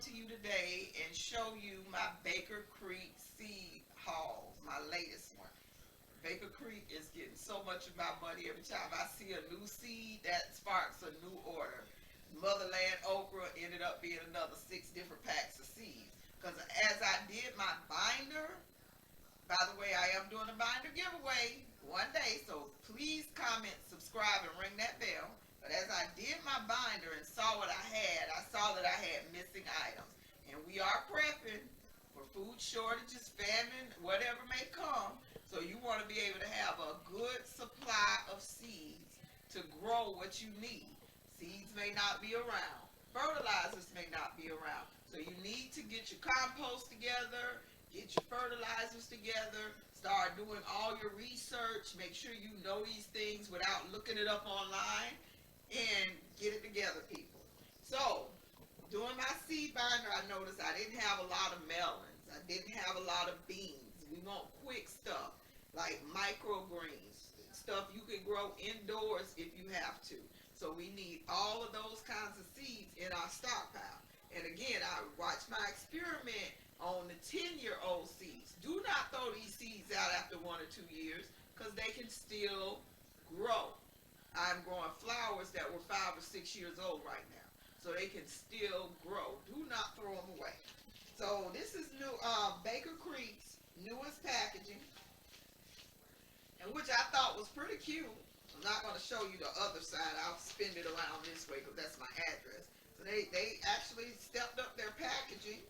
to you today and show you my Baker Creek seed haul, my latest one. Baker Creek is getting so much of my money every time I see a new seed that sparks a new order. Motherland okra ended up being another 6 different packs of seeds. Because as I did my binder, by the way, I am doing a binder giveaway one day, so please comment, subscribe, and ring that bell. But as I did my binder and saw what I saw that I had missing items. And we are prepping for food shortages, famine, whatever may come. So you want to be able to have a good supply of seeds to grow what you need. Seeds may not be around. Fertilizers may not be around. So you need to get your compost together, get your fertilizers together, start doing all your research, make sure you know these things without looking it up online, and get it together, people. So, doing my seed binder, I noticed I didn't have a lot of melons. I didn't have a lot of beans. We want quick stuff, like microgreens, stuff you can grow indoors if you have to. So we need all of those kinds of seeds in our stockpile. And again, I watched my experiment on the 10-year-old seeds. Do not throw these seeds out after 1 or 2 years because they can still grow. I'm growing flowers that were 5 or 6 years old right now, so they can still grow. Do not throw them away. So this is new Baker Creek's newest packaging, and which I thought was pretty cute. I'm not going to show you the other side. I'll spin it around this way because that's my address. So they actually stepped up their packaging.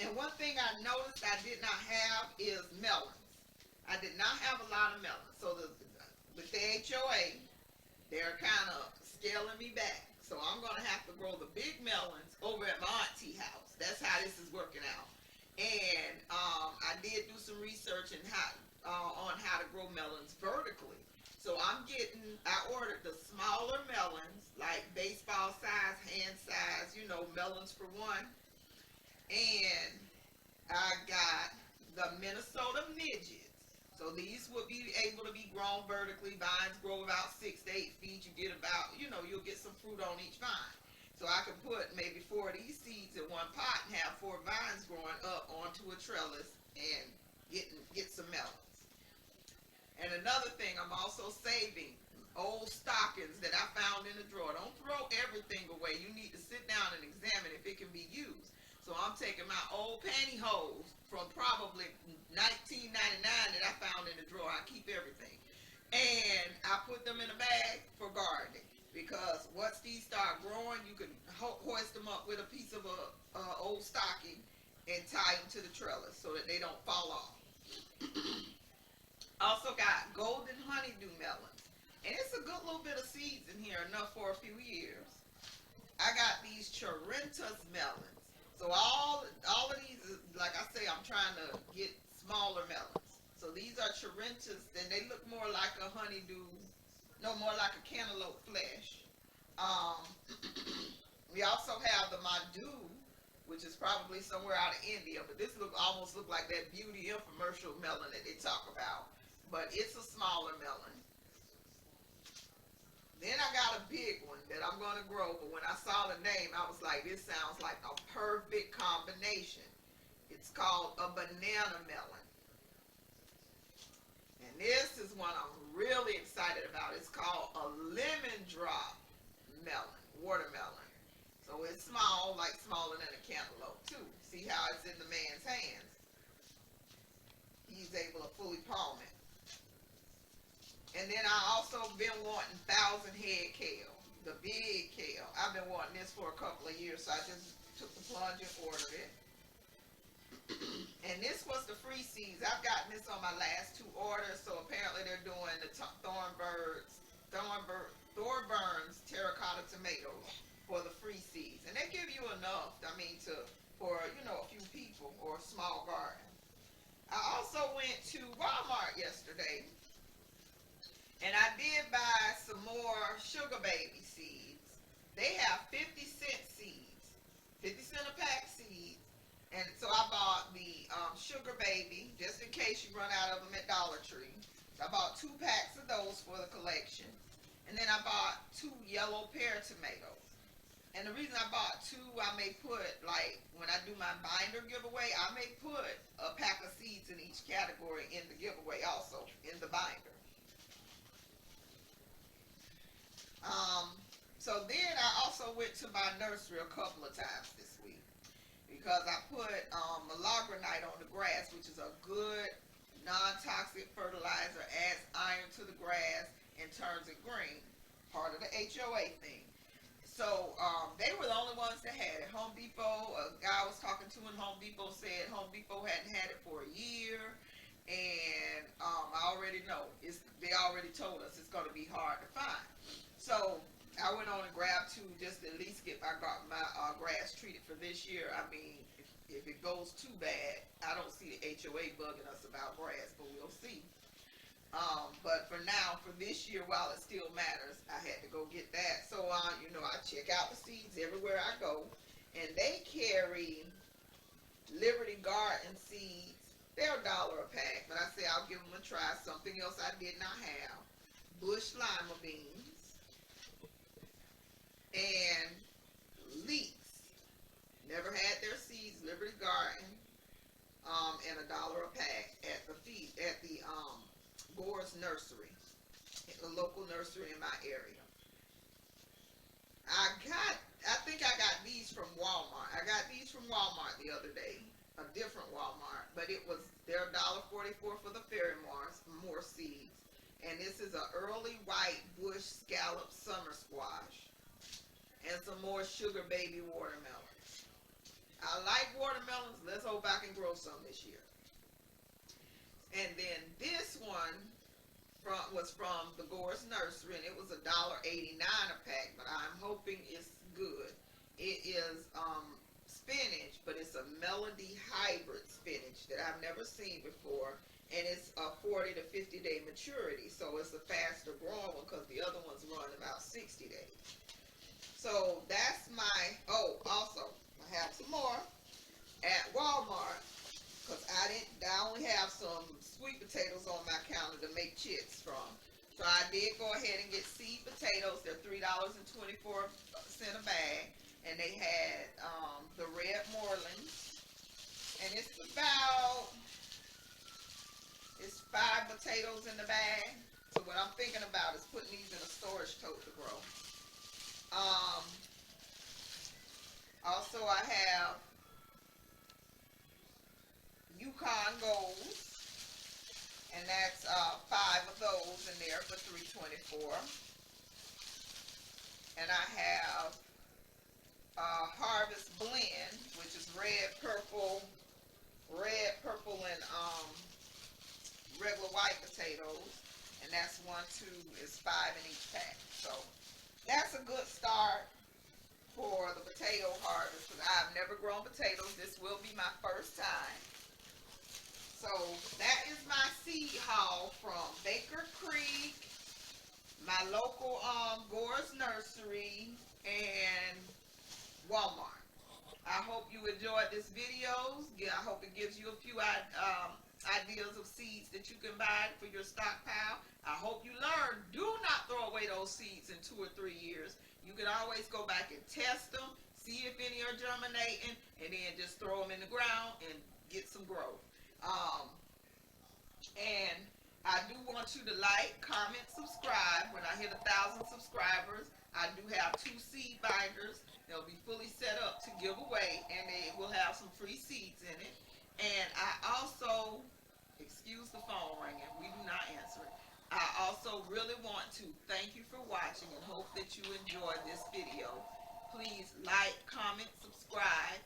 And one thing I noticed I did not have is melons. I did not have a lot of melons. So with the HOA, they're kind of scaling me back. So I'm going to have to grow the big melons over at my auntie house. That's how this is working out. And I did do some research on how to grow melons vertically. So I ordered the smaller melons, like baseball size, hand size, melons for one. And I got the Minnesota midgets. So these would be able to be grown vertically. Vines grow about 6 to 8 feet. You get about, you'll get some fruit on each vine. So I could put maybe 4 of these seeds in one pot and have 4 vines growing up onto a trellis and get some melons. And another thing, I'm also saving old stockings that I found in a drawer. Don't throw everything away. You need to sit down and examine if it can be used. So I'm taking my old pantyhose from probably 1999 that I found in the drawer. I keep everything. And I put them in a bag for gardening. Because once these start growing, you can hoist them up with a piece of a old stocking and tie them to the trellis so that they don't fall off. Also got golden honeydew melons. And it's a good little bit of seeds in here, enough for a few years. I got these Charentas melons. So all of these, like I say, I'm trying to get smaller melons. So these are Charentas, and they look more like a honeydew, no, more like a cantaloupe flesh. Um, we also have the Madhu, which is probably somewhere out of India, but this almost look like that beauty infomercial melon that they talk about. But it's a smaller melon. Then I got a big one that I'm going to grow, but when I saw the name, I was like, this sounds like a perfect combination. It's called a banana melon. And this is one I'm really excited about. It's called a lemon drop melon, watermelon. So it's small, like smaller than a cantaloupe too. See how it's in the man's hands. He's able to fully palm it. And then I also been wanting 1,000 head kale, the big kale. I've been wanting this for a couple of years, so I just took the plunge and ordered it. And this was the free seeds. I've gotten this on my last 2 orders, so apparently they're doing the Thornburns terracotta tomatoes for the free seeds. And they give you enough, for a few people or a small garden. I also went to Walmart yesterday, and I did buy some more sugar baby seeds. They have 50-cent seeds, 50 cent a pack seeds. And so I bought the sugar baby, just in case you run out of them at Dollar Tree. So I bought 2 packs of those for the collection. And then I bought 2 yellow pear tomatoes. And the reason I bought two, I may put, like, when I do my binder giveaway, I may put a pack of seeds in each category in the giveaway also, in the binder. Um, so then I also went to my nursery a couple of times this week because I put malagranite on the grass, which is a good non-toxic fertilizer, adds iron to the grass and turns it green, part of the HOA thing. So they were the only ones that had it. Home Depot, a guy I was talking to in Home Depot said Home Depot hadn't had it for a year, and I already know they already told us it's going to be hard to find. So I went on and grabbed two just to at least get my grass treated for this year. I mean, if it goes too bad, I don't see the HOA bugging us about grass, but we'll see. But for now, for this year, while it still matters, I had to go get that. So, you know, I check out the seeds everywhere I go, and they carry Liberty Garden seeds. They're $1 a pack, but I say I'll give them a try. Something else I did not have: bush lima beans and leeks. Never had their seeds. Liberty Garden, and $1 a pack at the Gores Nursery, the local nursery in my area. I think I got these from Walmart. I got these from Walmart the other day, a different Walmart, but they're $1.44 for the fairy more seeds, and this is an early white bush scallop summer squash, and some more sugar baby watermelons. I like watermelons. Let's hope I can grow some this year. And then this one was from the Gores Nursery, and it was $1.89 a pack, but I'm hoping it's good. It is spinach, but it's a Melody hybrid spinach that I've never seen before, and it's a 40 to 50 day maturity, so it's a faster growing one because the other ones run about 60 days. So that's also I have some more at Walmart. Because I only have some sweet potatoes on my counter to make chips from. So I did go ahead and get seed potatoes. They're $3.24 a bag. And they had the red Morlands. And it's 5 potatoes in the bag. So what I'm thinking about is putting these in a storage tote to grow. Also I have Yukon Golds, and that's 5 of those in there for $3.24. And I have Harvest Blend, which is red, purple, and regular white potatoes, and that's 1, 2, is 5 in each pack. So that's a good start for the potato harvest because I've never grown potatoes. This will be my first time. So that is my seed haul from Baker Creek, my local Gores Nursery, and Walmart. I hope you enjoyed this video. I hope it gives you a few ideas of seeds that you can buy for your stockpile. I hope you learned. Do not throw away those seeds in 2 or 3 years. You can always go back and test them, see if any are germinating, and then just throw them in the ground and get some growth. And I do want you to like, comment, subscribe. When I hit 1,000 subscribers, I do have 2 seed binders. They'll be fully set up to give away, and they will have some free seeds in it. And I also, excuse the phone ringing, we do not answer it. I also really want to thank you for watching and hope that you enjoyed this video. Please like, comment, subscribe,